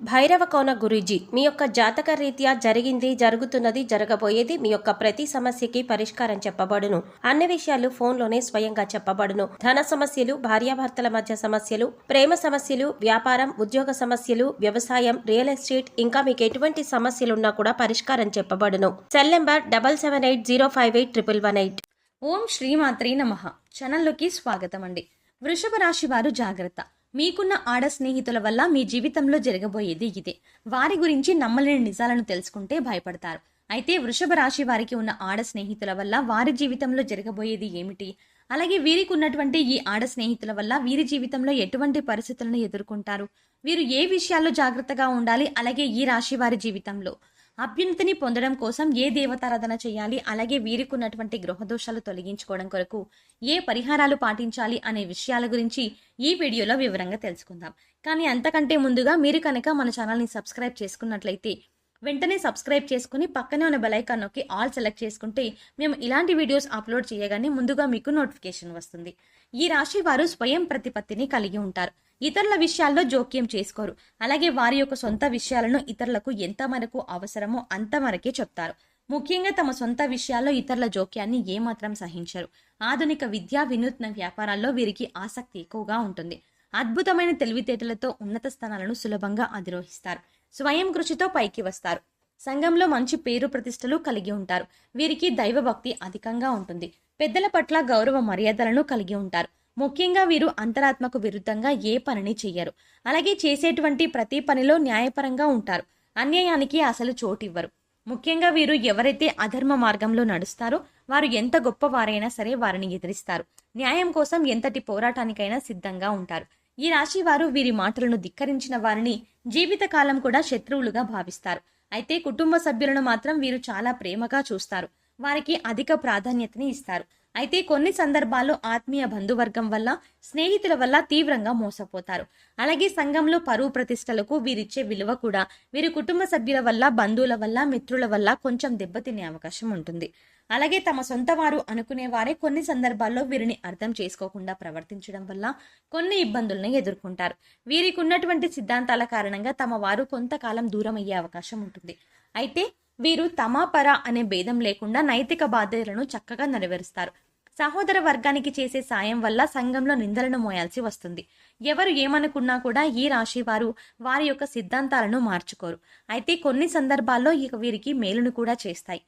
భైరవ కోన గురూజీ మీ యొక్క జాతక రీత్యా జరిగింది, జరుగుతున్నది, జరగబోయేది మీ యొక్క ప్రతి సమస్యకి పరిష్కారం చెప్పబడును. అన్ని విషయాలు ఫోన్లోనే స్వయంగా చెప్పబడును. ధన సమస్యలు, భార్యాభర్తల మధ్య సమస్యలు, ప్రేమ సమస్యలు, వ్యాపారం, ఉద్యోగ సమస్యలు, వ్యవసాయం, రియల్ ఎస్టేట్, ఇంకా మీకు ఎటువంటి సమస్యలున్నా కూడా పరిష్కారం చెప్పబడును. Cell number 7780581118. ఓం శ్రీమాత్రే నమః. ఛానల్లోకి స్వాగతం అండి. వృషభ రాశి వారు జాగ్రత్త. మీకున్న ఆడ స్నేహితుల వల్ల మీ జీవితంలో జరగబోయేది ఇదే. వారి గురించి నమ్మలేని నిజాలను తెలుసుకుంటే భయపడతారు. అయితే వృషభ రాశి వారికి ఉన్న ఆడ స్నేహితుల వల్ల వారి జీవితంలో జరగబోయేది ఏమిటి, అలాగే వీరికి ఉన్నటువంటి ఈ ఆడ స్నేహితుల వల్ల వీరి జీవితంలో ఎటువంటి పరిస్థితులను ఎదుర్కొంటారు, వీరు ఏ విషయాల్లో జాగ్రత్తగా ఉండాలి, అలాగే ఈ రాశి వారి జీవితంలో అభ్యున్నతిని పొందడం కోసం ఏ దేవతారాధన చేయాలి, అలాగే వీరికి ఉన్నటువంటి గ్రహదోషాలు తొలగించుకోవడం కొరకు ఏ పరిహారాలు పాటించాలి అనే విషయాల గురించి ఈ వీడియోలో వివరంగా తెలుసుకుందాం. కానీ అంతకంటే ముందుగా మీరు కనుక మన ఛానల్ని సబ్స్క్రైబ్ చేసుకున్నట్లయితే వెంటనే సబ్స్క్రైబ్ చేసుకుని పక్కనే ఉన్న బెల్ ఐకాన్ నొక్కి ఆల్ సెలెక్ట్ చేసుకుంటే మేము ఇలాంటి వీడియోస్ అప్లోడ్ చేయగానే ముందుగా మీకు నోటిఫికేషన్ వస్తుంది. ఈ రాశి వారు స్వయం ప్రతిపత్తిని కలిగి ఉంటారు. ఇతరుల విషయాల్లో జోక్యం చేసుకోరు. అలాగే వారి యొక్క సొంత విషయాలను ఇతరులకు ఎంత మనకు అవసరమో అంత మనకే చెప్తారు. ముఖ్యంగా తమ సొంత విషయాల్లో ఇతరుల జోక్యాన్ని ఏమాత్రం సహించరు. ఆధునిక విద్యా వినూత్న వ్యాపారాల్లో వీరికి ఆసక్తి ఎక్కువగా ఉంటుంది. అద్భుతమైన తెలివితేటలతో ఉన్నత స్థానాలను సులభంగా అధిరోహిస్తారు. స్వయం కృషితో పైకి వస్తారు. సంఘంలో మంచి పేరు ప్రతిష్టలు కలిగి ఉంటారు. వీరికి దైవభక్తి అధికంగా ఉంటుంది. పెద్దల పట్ల గౌరవ మర్యాదలను కలిగి ఉంటారు. ముఖ్యంగా వీరు అంతరాత్మకు విరుద్ధంగా ఏ పనిని చెయ్యరు. అలాగే చేసేటువంటి ప్రతి పనిలో న్యాయపరంగా ఉంటారు. అన్యాయానికి అసలు చోటివ్వరు. ముఖ్యంగా వీరు ఎవరైతే అధర్మ మార్గంలో నడుస్తారో వారు ఎంత గొప్పవారైనా సరే వారిని ఎదిరిస్తారు. న్యాయం కోసం ఎంతటి పోరాటానికైనా సిద్ధంగా ఉంటారు. ఈ రాశి వారు వీరి మాటలను ధిక్కరించిన వారిని జీవితకాలం కూడా శత్రువులుగా భావిస్తారు. అయితే కుటుంబ సభ్యులను మాత్రం వీరు చాలా ప్రేమగా చూస్తారు. వారికి అధిక ప్రాధాన్యతని ఇస్తారు. అయితే కొన్ని సందర్భాల్లో ఆత్మీయ బంధువర్గం వల్ల, స్నేహితుల వల్ల తీవ్రంగా మోసపోతారు. అలాగే సంఘంలో పరువు ప్రతిష్టలకు వీరిచ్చే విలువ కూడా వీరి కుటుంబ సభ్యుల వల్ల, బంధువుల వల్ల, మిత్రుల వల్ల కొంచెం దెబ్బతినే అవకాశం ఉంటుంది. అలాగే తమ సొంత వారు అనుకునే వారే కొన్ని సందర్భాల్లో వీరిని అర్థం చేసుకోకుండా ప్రవర్తించడం వల్ల కొన్ని ఇబ్బందులను ఎదుర్కొంటారు. వీరికి ఉన్నటువంటి సిద్ధాంతాల కారణంగా తమ వారు కొంతకాలం దూరం అయ్యే అవకాశం ఉంటుంది. అయితే వీరు తమ పర అనే భేదం లేకుండా నైతిక బాధ్యతలను చక్కగా నెరవేరుస్తారు. సహోదర వర్గానికి చేసే సాయం వల్ల సంఘంలో నిందలను మోయాల్సి వస్తుంది. ఎవరు ఏమనుకున్నా కూడా ఈ రాశి వారు వారి యొక్క సిద్ధాంతాలను మార్చుకోరు. అయితే కొన్ని సందర్భాల్లో ఇక వీరికి మేలును కూడా చేస్తాయి.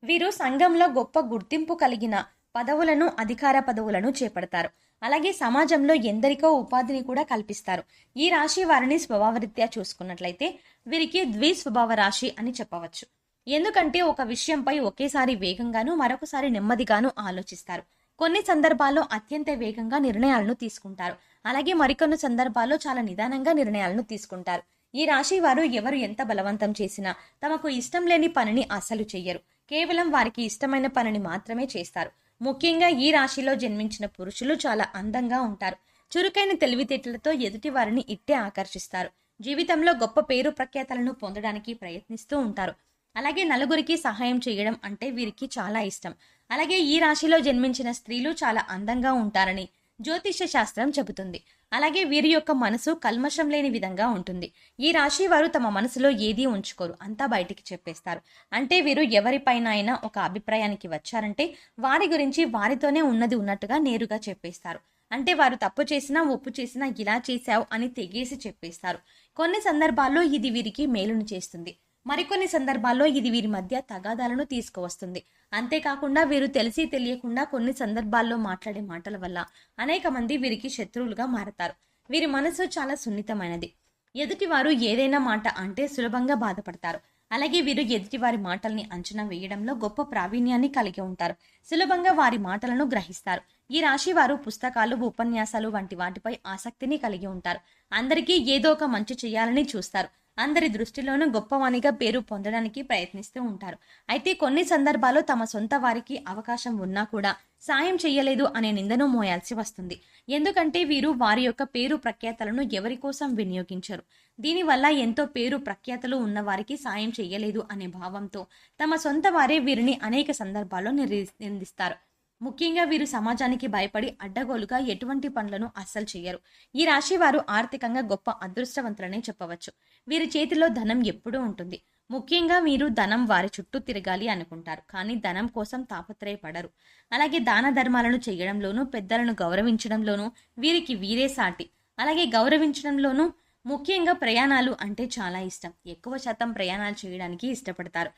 వీరు సంఘంలో గొప్ప గుర్తింపు కలిగిన పదవులను, అధికార పదవులను చేపడతారు. అలాగే సమాజంలో ఎందరికో ఉపాధిని కూడా కల్పిస్తారు. ఈ రాశి వారిని స్వభావరీత్యా చూసుకున్నట్లయితే వీరికి ద్విస్వభావ రాశి అని చెప్పవచ్చు. ఎందుకంటే ఒక విషయంపై ఒకేసారి వేగంగాను, మరొకసారి నెమ్మదిగాను ఆలోచిస్తారు. కొన్ని సందర్భాల్లో అత్యంత వేగంగా నిర్ణయాలను తీసుకుంటారు. అలాగే మరికొన్ని సందర్భాల్లో చాలా నిదానంగా నిర్ణయాలను తీసుకుంటారు. ఈ రాశి వారు ఎవరు ఎంత బలవంతం చేసినా తమకు ఇష్టం లేని పనిని అస్సలు చెయ్యరు. కేవలం వారికి ఇష్టమైన పనిని మాత్రమే చేస్తారు. ముఖ్యంగా ఈ రాశిలో జన్మించిన పురుషులు చాలా అందంగా ఉంటారు. చురుకైన తెలివితేటలతో ఎదుటి వారిని ఇట్టే ఆకర్షిస్తారు. జీవితంలో గొప్ప పేరు ప్రఖ్యాతలను పొందడానికి ప్రయత్నిస్తూ ఉంటారు. అలాగే నలుగురికి సహాయం చేయడం అంటే వీరికి చాలా ఇష్టం. అలాగే ఈ రాశిలో జన్మించిన స్త్రీలు చాలా అందంగా ఉంటారని జ్యోతిష్య శాస్త్రం చెబుతుంది. అలాగే వీరి యొక్క మనసు కల్మషం లేని విధంగా ఉంటుంది. ఈ రాశి వారు తమ మనసులో ఏదీ ఉంచుకోరు, అంతా బయటికి చెప్పేస్తారు. అంటే వీరు ఎవరిపైన అయినా ఒక అభిప్రాయానికి వచ్చారంటే వారి గురించి వారితోనే ఉన్నది ఉన్నట్టుగా నేరుగా చెప్పేస్తారు. అంటే వారు తప్పు చేసినా, ఒప్పు చేసినా ఇలా చేశావు అని తెగేసి చెప్పేస్తారు. కొన్ని సందర్భాల్లో ఇది వీరికి మేలును చేస్తుంది. మరికొన్ని సందర్భాల్లో ఇది వీరి మధ్య తగాదాలను తీసుకువస్తుంది. అంతేకాకుండా వీరు తెలిసి తెలియకుండా కొన్ని సందర్భాల్లో మాట్లాడే మాటల వల్ల అనేక మంది వీరికి శత్రువులుగా మారతారు. వీరి మనసు చాలా సున్నితమైనది. ఎదుటివారు ఏదైనా మాట అంటే సులభంగా బాధపడతారు. అలాగే వీరు ఎదుటివారి మాటల్ని అంచనా వేయడంలో గొప్ప ప్రావీణ్యాన్ని కలిగి ఉంటారు. సులభంగా వారి మాటలను గ్రహిస్తారు. ఈ రాశి వారు పుస్తకాలు, ఉపన్యాసాలు వంటి వాటిపై ఆసక్తిని కలిగి ఉంటారు. అందరికీ ఏదో ఒక మంచి చేయాలని చూస్తారు. అందరి దృష్టిలోనూ గొప్పవానిగా పేరు పొందడానికి ప్రయత్నిస్తూ ఉంటారు. అయితే కొన్ని సందర్భాల్లో తమ సొంత వారికి అవకాశం ఉన్నా కూడా సాయం చెయ్యలేదు అనే నిందను మోయాల్సి వస్తుంది. ఎందుకంటే వీరు వారి యొక్క పేరు ప్రఖ్యాతలను ఎవరి కోసం వినియోగించరు. దీనివల్ల ఎంతో పేరు ప్రఖ్యాతలు ఉన్న వారికి సాయం చెయ్యలేదు అనే భావంతో తమ సొంత వారే వీరిని అనేక సందర్భాల్లో నిందిస్తారు. ముఖ్యంగా వీరు సమాజానికి భయపడి అడ్డగోలుగా ఎటువంటి పనులను అస్సలు చేయరు. ఈ రాశి వారు ఆర్థికంగా గొప్ప అదృష్టవంతులనే చెప్పవచ్చు. వీరి చేతిలో ధనం ఎప్పుడూ ఉంటుంది. ముఖ్యంగా మీరు ధనం వారి చుట్టూ తిరగాలి అనుకుంటారు, కానీ ధనం కోసం తాపత్రయపడరు. అలాగే దాన ధర్మాలను చేయడంలోనూ, పెద్దలను గౌరవించడంలోనూ వీరికి వీరే సాటి. అలాగే గౌరవించడంలోనూ ముఖ్యంగా ప్రయాణాలు అంటే చాలా ఇష్టం. ఎక్కువ శాతం ప్రయాణాలు చేయడానికి ఇష్టపడతారు.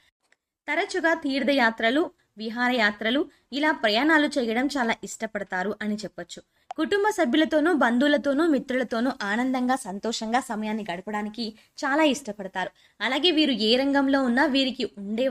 తరచుగా తీర్థయాత్రలు, విహారయాత్రలు ఇలా ప్రయాణాలు చేయడం చాలా ఇష్టపడతారు అని చెప్పొచ్చు. కుటుంబ సభ్యులతోనూ, బంధువులతోనూ, మిత్రులతోనూ ఆనందంగా, సంతోషంగా సమయాన్ని గడపడానికి చాలా ఇష్టపడతారు. అలాగే వీరు ఏ రంగంలో ఉన్నా వీరికి ఉండే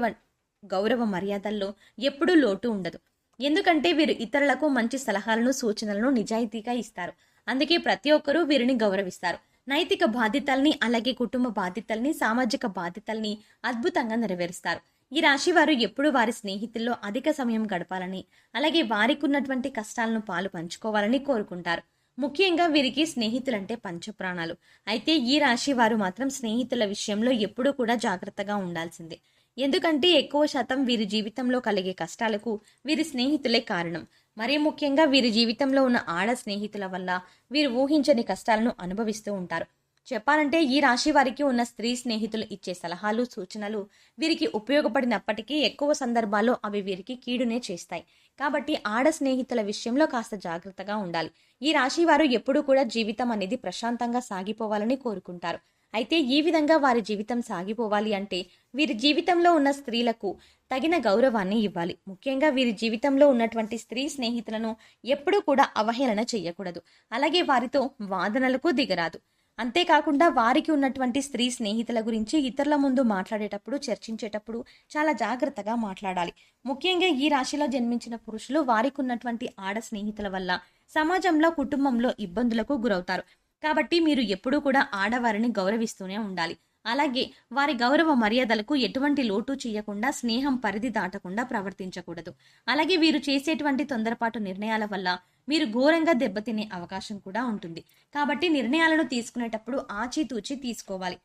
గౌరవ మర్యాదల్లో ఎప్పుడూ లోటు ఉండదు. ఎందుకంటే వీరు ఇతరులకు మంచి సలహాలను, సూచనలను నిజాయితీగా ఇస్తారు. అందుకే ప్రతి ఒక్కరూ వీరిని గౌరవిస్తారు. నైతిక బాధ్యతల్ని, అలాగే కుటుంబ బాధ్యతల్ని, సామాజిక బాధ్యతల్ని అద్భుతంగా నెరవేరుస్తారు. ఈ రాశి వారు ఎప్పుడు వారి స్నేహితుల్లో అధిక సమయం గడపాలని, అలాగే వారికి ఉన్నటువంటి కష్టాలను పాలు పంచుకోవాలని కోరుకుంటారు. ముఖ్యంగా వీరికి స్నేహితులంటే పంచప్రాణాలు. అయితే ఈ రాశి వారు మాత్రం స్నేహితుల విషయంలో ఎప్పుడూ కూడా జాగ్రత్తగా ఉండాల్సిందే. ఎందుకంటే ఎక్కువ శాతం వీరి జీవితంలో కలిగే కష్టాలకు వీరి స్నేహితులే కారణం. మరీ ముఖ్యంగా వీరి జీవితంలో ఉన్న ఆడ స్నేహితుల వల్ల వీరు ఊహించని కష్టాలను అనుభవిస్తూ ఉంటారు. చెప్పాలంటే ఈ రాశి వారికి ఉన్న స్త్రీ స్నేహితులు ఇచ్చే సలహాలు, సూచనలు వీరికి ఉపయోగపడినప్పటికీ ఎక్కువ సందర్భాల్లో అవి వీరికి కీడునే చేస్తాయి. కాబట్టి ఆడ స్నేహితుల విషయంలో కాస్త జాగ్రత్తగా ఉండాలి. ఈ రాశి వారు ఎప్పుడూ కూడా జీవితం అనేది ప్రశాంతంగా సాగిపోవాలని కోరుకుంటారు. అయితే ఈ విధంగా వారి జీవితం సాగిపోవాలి అంటే వీరి జీవితంలో ఉన్న స్త్రీలకు తగిన గౌరవాన్ని ఇవ్వాలి. ముఖ్యంగా వీరి జీవితంలో ఉన్నటువంటి స్త్రీ స్నేహితులను ఎప్పుడూ కూడా అవహేళన చేయకూడదు. అలాగే వారితో వాదనలకు దిగరాదు. అంతేకాకుండా వారికి ఉన్నటువంటి స్త్రీ స్నేహితుల గురించి ఇతరుల ముందు మాట్లాడేటప్పుడు, చర్చించేటప్పుడు చాలా జాగ్రత్తగా మాట్లాడాలి. ముఖ్యంగా ఈ రాశిలో జన్మించిన పురుషులు వారికి ఉన్నటువంటి ఆడ స్నేహితుల వల్ల సమాజంలో, కుటుంబంలో ఇబ్బందులకు గురవుతారు. కాబట్టి మీరు ఎప్పుడూ కూడా ఆడవారిని గౌరవిస్తూనే ఉండాలి. అలాగే వారి గౌరవ మర్యాదలకు ఎటువంటి లోటు చేయకుండా, స్నేహం పరిధి దాటకుండా ప్రవర్తించకూడదు. అలాగే వీరు చేసేటువంటి తొందరపాటు నిర్ణయాల వల్ల మీరు ఘోరంగా దెబ్బతినే అవకాశం కూడా ఉంటుంది. కాబట్టి నిర్ణయాలను తీసుకునేటప్పుడు ఆచితూచి తీసుకోవాలి.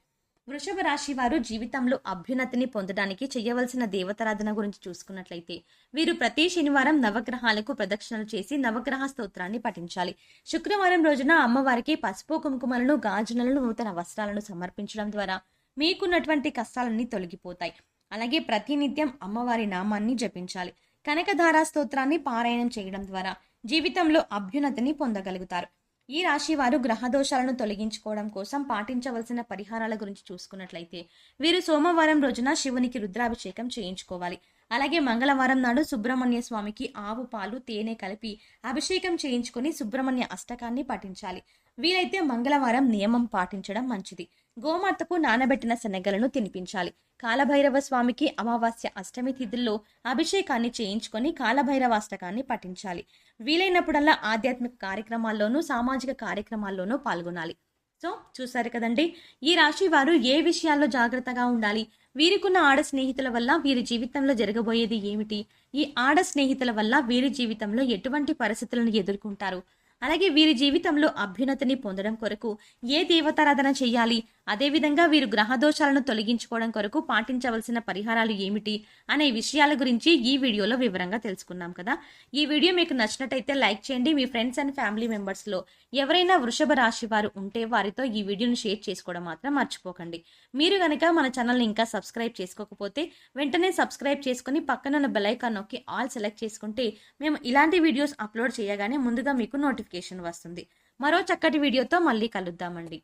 వృషభ రాశి వారు జీవితంలో అభ్యున్నతిని పొందడానికి చేయవలసిన దేవతారాధన గురించి చూసుకున్నట్లయితే వీరు ప్రతి శనివారం నవగ్రహాలకు ప్రదక్షిణలు చేసి నవగ్రహ స్తోత్రాన్ని పఠించాలి. శుక్రవారం రోజున అమ్మవారికి పసుపు, కుంకుమలను, గాజులను, నూతన వస్త్రాలను సమర్పించడం ద్వారా మీకున్నటువంటి కష్టాలన్నీ తొలగిపోతాయి. అలాగే ప్రతినిత్యం అమ్మవారి నామాన్ని జపించాలి. కనకధారా స్తోత్రాన్ని పారాయణం చేయడం ద్వారా జీవితంలో అభ్యున్నతిని పొందగలుగుతారు. ఈ రాశి వారు గ్రహదోషాలను తొలగించుకోవడం కోసం పాటించవలసిన పరిహారాల గురించి చూసుకున్నట్లయితే వీరు సోమవారం రోజున శివునికి రుద్రాభిషేకం చేయించుకోవాలి. అలాగే మంగళవారం నాడు సుబ్రహ్మణ్య స్వామికి ఆవు పాలు, తేనె కలిపి అభిషేకం చేయించుకుని సుబ్రహ్మణ్య అష్టకాన్ని పఠించాలి. వీలైతే మంగళవారం నియమం పాటించడం మంచిది. గోమాతకు నానబెట్టిన శనగలను తినిపించాలి. కాలభైరవ స్వామికి అమావాస్య, అష్టమి తిథుల్లో అభిషేకాన్ని చేయించుకొని కాలభైరవాష్టకాన్ని పఠించాలి. వీలైనప్పుడల్లా ఆధ్యాత్మిక కార్యక్రమాల్లోనూ, సామాజిక కార్యక్రమాల్లోనూ పాల్గొనాలి. సో చూసారు కదండి, ఈ రాశి వారు ఏ విషయాల్లో జాగ్రత్తగా ఉండాలి, వీరికున్న ఆడ స్నేహితుల వల్ల వీరి జీవితంలో జరగబోయేది ఏమిటి, ఈ ఆడ స్నేహితుల వల్ల వీరి జీవితంలో ఎటువంటి పరిస్థితులను ఎదుర్కొంటారు, అలాగే వీరి జీవితంలో అభ్యున్నతిని పొందడం కొరకు ఏ దేవతారాధన చేయాలి, అదేవిధంగా వీరు గ్రహదోషాలను తొలగించుకోవడం కొరకు పాటించవలసిన పరిహారాలు ఏమిటి అనే విషయాల గురించి ఈ వీడియోలో వివరంగా తెలుసుకున్నాం కదా. ఈ వీడియో మీకు నచ్చినట్టయితే లైక్ చేయండి. మీ ఫ్రెండ్స్ అండ్ ఫ్యామిలీ మెంబర్స్లో ఎవరైనా వృషభ రాశి వారు ఉంటే వారితో ఈ వీడియోని షేర్ చేసుకోవడం మాత్రం మర్చిపోకండి. మీరు కనుక మన ఛానల్ని ఇంకా సబ్స్క్రైబ్ చేసుకోకపోతే వెంటనే సబ్స్క్రైబ్ చేసుకుని పక్కనున్న బెల్ ఐకాన్ నొక్కి ఆల్ సెలెక్ట్ చేసుకుంటే మేము ఇలాంటి వీడియోస్ అప్లోడ్ చేయగానే ముందుగా మీకు నోటిఫికేషన్ వస్తుంది. మరో చక్కటి వీడియోతో మళ్ళీ కలుద్దామండి.